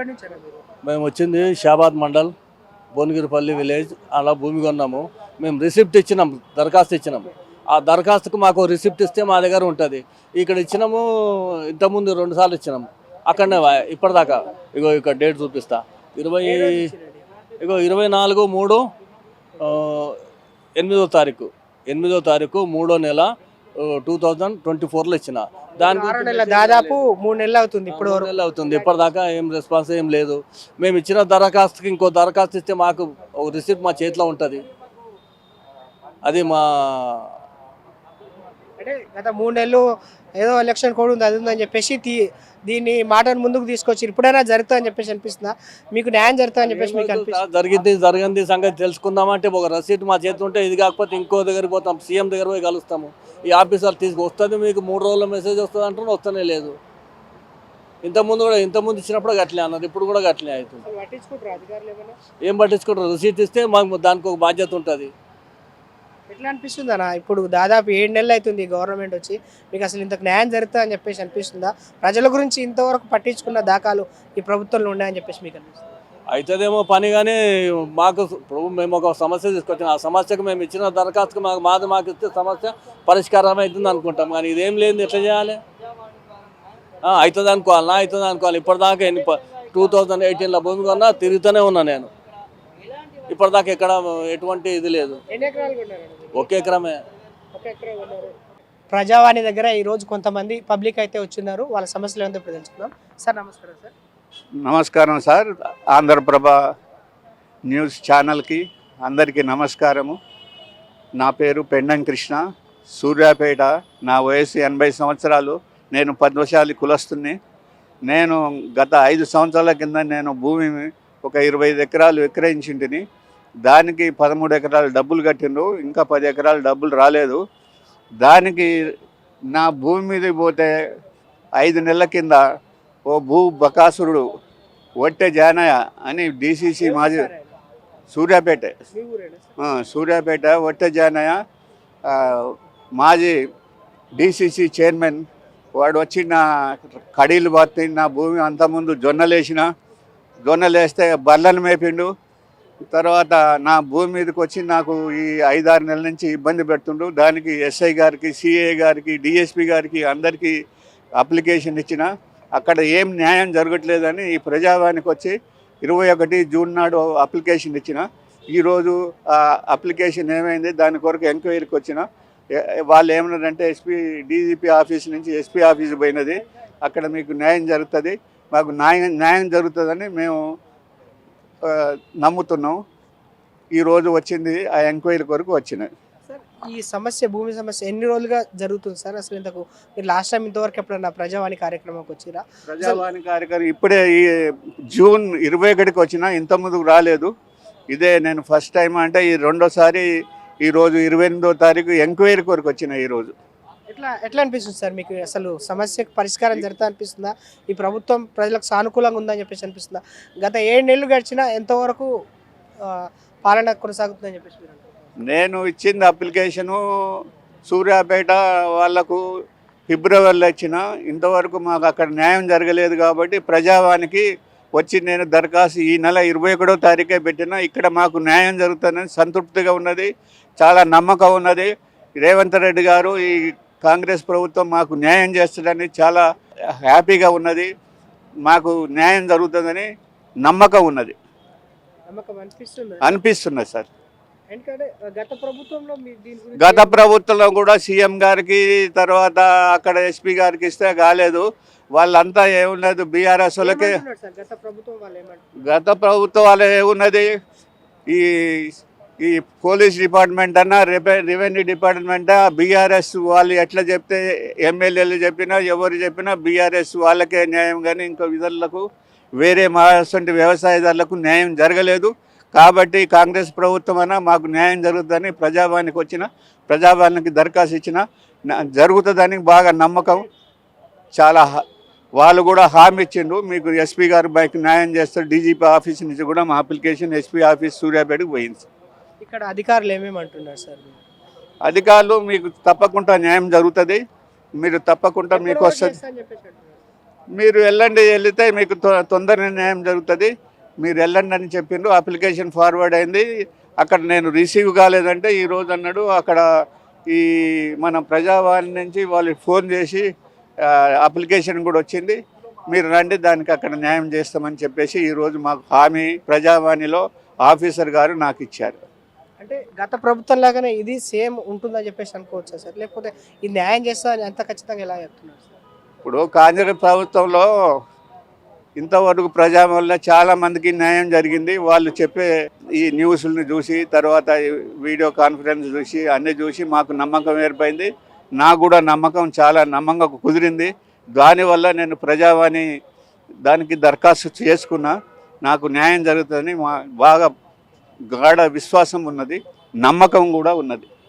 ఎక్కడి నుంచి మీరు? మేము వచ్చింది షాబాద్ మండల్ భువనగిరిపల్లి విలేజ్. అలా భూమి కొన్నాము. మేము రిసిప్ట్ ఇచ్చినాం, దరఖాస్తు ఇచ్చినాం. ఆ దరఖాస్తుకు మాకు రిసిప్ట్ ఇస్తే మా దగ్గర ఉంటుంది. ఇక్కడ ఇచ్చినాము, ఇంతకుముందు 2 సార్లు ఇచ్చినాము. అక్కడనే ఇప్పటిదాకా ఇగో ఇక్కడ డేట్ చూపిస్తా. 24/3/8వ తారీఖు 3వ నెల 2024లో ఇచ్చిన. దానికి దాదాపు 3 నెలలు అవుతుంది. ఇప్పుడు 3 నెలలు అవుతుంది. ఇప్పటిదాకా ఏం రెస్పాన్స్ ఏం లేదు. మేము ఇచ్చిన దరఖాస్తుకి ఇంకో దరఖాస్తు ఇస్తే మాకు ఒక రిసిప్ట్ మా చేతిలో ఉంటుంది. అది మా అంటే గత 3 నెలలు ఏదో ఎలక్షన్ కోడ్ ఉంది, అది ఉందని చెప్పేసి దీన్ని మాటను ముందుకు తీసుకొచ్చి ఇప్పుడైనా జరుగుతుందని చెప్పేసి అనిపిస్తుందా? మీకు న్యాయం జరుగుతుందని చెప్పేసి మీకు అనిపిస్తుంది? జరిగింది సంగతి తెలుసుకుందామంటే ఒక రసీట్ మా చేతి ఉంటే, ఇది కాకపోతే ఇంకో దగ్గరికి పోతాం, సీఎం దగ్గర పోయి కలుస్తాము. ఈ ఆఫీసర్ తీసుకొస్తుంది, మీకు 3 రోజుల్లో మెసేజ్ వస్తుంది అంటున్నా, వస్తూనే లేదు. ఇంతకుముందు ఇచ్చినప్పుడు గట్లే అన్నారు, ఇప్పుడు కూడా గట్లే అవుతుంది. ఏం పట్టించుకుంటారు? రసీట్ ఇస్తే మాకు దానికి ఒక బాధ్యత ఉంటుంది. ఎట్లా అనిపిస్తుంది అన్న? ఇప్పుడు దాదాపు 7 నెలలు అవుతుంది గవర్నమెంట్ వచ్చి, మీకు అసలు ఇంతకు న్యాయం జరుగుతుంది అని చెప్పేసి అనిపిస్తుందా? ప్రజల గురించి ఇంతవరకు పట్టించుకున్న దాఖలు ఈ ప్రభుత్వంలో ఉన్నాయని చెప్పేసి మీకు అనిపిస్తుంది? అవుతుందేమో పని, కానీ మాకు మేము ఒక సమస్య తీసుకొచ్చాం. ఆ సమస్యకు మేము ఇచ్చిన దరఖాస్తుకు మాకు ఇస్తే సమస్య పరిష్కారం అవుతుంది అనుకుంటాం. కానీ ఇదేం లేదు, ఎట్లా చేయాలి? అవుతుంది అనుకోవాలి. ఇప్పటిదాకా 2018లో భూమి కొన్నా తిరుగుతూనే ఉన్నా నేను. ఇప్పటిదాకా ఎక్కడ ఎటువంటి ఇది లేదు. 1 ఎకరమే. ప్రజావాణి దగ్గర ఈరోజు కొంతమంది పబ్లిక్ అయితే వచ్చిన్నారు. వాళ్ళ సమస్యలు ఏందో ఇప్పుడు తెలుసుకుందాం. సార్ నమస్కారం. సార్ నమస్కారం సార్. ఆంధ్రప్రభ న్యూస్ ఛానల్కి అందరికీ నమస్కారము. నా పేరు పెండం కృష్ణ, సూర్యాపేట. నా వయసు 80 సంవత్సరాలు. నేను పద్మశాలి కులస్తుని. నేను గత 5 సంవత్సరాల కింద నేను భూమిని ఒక 25 ఎకరాలు విక్రయించింటిని. దానికి 13 ఎకరాలు డబ్బులు కట్టిండ్రు, ఇంకా 10 ఎకరాలు డబ్బులు రాలేదు. దానికి నా భూమి మీద పోతే 5 నెలల కింద ఓ భూ బకాసురుడు ఒట్టె జానయ్య అని డిసిసి మాజీ సూర్యాపేట ఒట్టె జానయ్య మాజీ డిసిసి చైర్మన్ వాడు వచ్చి నా కడీలు బాత్తి నా భూమి అంతకుముందు జొన్నలు వేస్తే బర్లను మేపిండు. తర్వాత నా భూమి మీదకి వచ్చి నాకు ఈ 5-6 నెలల నుంచి ఇబ్బంది పెడుతుండ్రు. దానికి ఎస్ఐ గారికి, సిఐ గారికి, డిఎస్పి గారికి అందరికీ అప్లికేషన్ ఇచ్చిన. అక్కడ ఏం న్యాయం జరగట్లేదని ఈ ప్రజావానికి వచ్చి 21 జూన్ నాడు అప్లికేషన్ ఇచ్చిన. ఈరోజు ఆ అప్లికేషన్ ఏమైంది దాని కొరకు ఎంక్వైరీకి వచ్చిన. వాళ్ళు ఏమన్నారంటే డీజీపీ ఆఫీస్ నుంచి ఎస్పీ ఆఫీస్ పోయినది, అక్కడ మీకు న్యాయం జరుగుతుంది, మాకు న్యాయం జరుగుతుందని మేము నమ్ముతున్నాం. ఈరోజు వచ్చింది ఆ ఎంక్వైరీ కొరకు వచ్చినాయి. సార్ ఈ సమస్య, భూమి సమస్య ఎన్ని రోజులుగా జరుగుతుంది సార్? అసలు ఇంతకు మీరు లాస్ట్ టైం ఇంతవరకు ఎప్పుడన్నా ప్రజావాణి కార్యక్రమంకి వచ్చిరా? ప్రజావాణి కార్యక్రమం ఇప్పుడే ఈ జూన్ 21కి వచ్చినా, ఇంత ముందుకు రాలేదు. ఇదే నేను ఫస్ట్ టైం. అంటే ఈ రెండోసారి ఈరోజు 28వ తారీఖు ఎంక్వైరీ కొరకు వచ్చిన. ఈరోజు ఎట్లా అనిపిస్తుంది సార్ మీకు? అసలు సమస్యకు పరిష్కారం జరుగుతా అనిపిస్తుందా? ఈ ప్రభుత్వం ప్రజలకు సానుకూలంగా ఉందని చెప్పేసి అనిపిస్తుందా? గత 7 నెలలు గడిచినా ఎంతవరకు పాలన కొనసాగుతుందని చెప్పేసి నేను ఇచ్చింది అప్లికేషను సూర్యాపేట వాళ్లకు ఫిబ్రవరిలో ఇచ్చిన. ఇంతవరకు మాకు అక్కడ న్యాయం జరగలేదు కాబట్టి ప్రజావానికి వచ్చి నేను దరఖాస్తు ఈ నెల 21వ తారీఖే పెట్టిన. ఇక్కడ మాకు న్యాయం జరుగుతుందని సంతృప్తిగా ఉన్నది, చాలా నమ్మకం ఉన్నది. రేవంత్ రెడ్డి గారు, ఈ కాంగ్రెస్ ప్రభుత్వం మాకు న్యాయం చేస్తుందని చాలా హ్యాపీగా ఉన్నది. మాకు న్యాయం జరుగుతుందని నమ్మకం ఉన్నది, అనిపిస్తున్నది సార్. గత ప్రభుత్వంలో కూడా సీఎం గారికి, తర్వాత అక్కడ ఎస్పీ గారికి ఇస్తే కాలేదు. వాళ్ళంతా ఏమున్నది బీఆర్ఎస్ వాళ్ళకి. గత ప్రభుత్వం వాళ్ళు ఏమున్నది, ఈ పోలీస్ డిపార్ట్మెంట్ అన్నా, రెవెన్యూ డిపార్ట్మెంట్, బీఆర్ఎస్ వాళ్ళు ఎట్లా చెప్తే, ఎమ్మెల్యేలు చెప్పినా ఎవరు చెప్పినా బీఆర్ఎస్ వాళ్ళకే న్యాయం, కానీ ఇంకో విధులకు వేరే మాసంటి వ్యవసాయదారులకు న్యాయం జరగలేదు. కాబట్టి కాంగ్రెస్ ప్రభుత్వం అయినా మాకు న్యాయం జరుగుతుందని ప్రజావానికి వచ్చిన, ప్రజావానికి దరఖాస్తు ఇచ్చిన. జరుగుతుందని బాగా నమ్మకం. చాలా వాళ్ళు కూడా హామీ ఇచ్చిండ్రు, మీకు ఎస్పీ గారు బైక్ న్యాయం చేస్తారు. డీజీపీ ఆఫీస్ నుంచి కూడా మా అప్లికేషన్ ఎస్పీ ఆఫీస్ సూర్యాపేటకు పోయింది. ఇక్కడ అధికారులు ఏమేమి అంటున్నారు సార్? అధికారులు మీకు తప్పకుండా న్యాయం జరుగుతుంది, మీరు తప్పకుండా మీకు వస్తుంది. మీరు వెళ్తే మీకు తొందరగా న్యాయం జరుగుతుంది, మీరు వెళ్ళండి అని చెప్పిండ్రు. అప్లికేషన్ ఫార్వర్డ్ అయింది, అక్కడ నేను రిసీవ్ కాలేదంటే ఈరోజు అన్నాడు. అక్కడ ఈ మన ప్రజావాణి నుంచి వాళ్ళు ఫోన్ చేసి అప్లికేషన్ కూడా వచ్చింది, మీరు రండి దానికి అక్కడ న్యాయం చేస్తామని చెప్పేసి ఈరోజు మాకు హామీ ప్రజావాణిలో ఆఫీసర్ గారు నాకు ఇచ్చారు. అంటే గత ప్రభుత్వం లాగానే ఇది సేమ్ ఉంటుందని చెప్పేసి అనుకోవచ్చా సార్, లేకపోతే ఈ న్యాయం చేస్తా అని అంత ఖచ్చితంగా ఎలా చెప్తున్నారు సార్? ఇప్పుడు కాంగ్రెస్ ప్రభుత్వంలో ఇంతవరకు ప్రజావాణిలో చాలా మందికి న్యాయం జరిగింది. వాళ్ళు చెప్పే ఈ న్యూస్ని చూసి తర్వాత వీడియో కాన్ఫరెన్స్ చూసి అన్నీ చూసి మాకు నమ్మకం ఏర్పడింది. నాకు కూడా నమ్మకం చాలా నమ్మకంగా కుదిరింది. దానివల్ల నేను ప్రజావాణి దానికి దరఖాస్తు చేసుకున్నా. నాకు న్యాయం జరుగుతుందని బాగా గాఢ విశ్వాసం ఉన్నది, నమ్మకం కూడా ఉన్నది.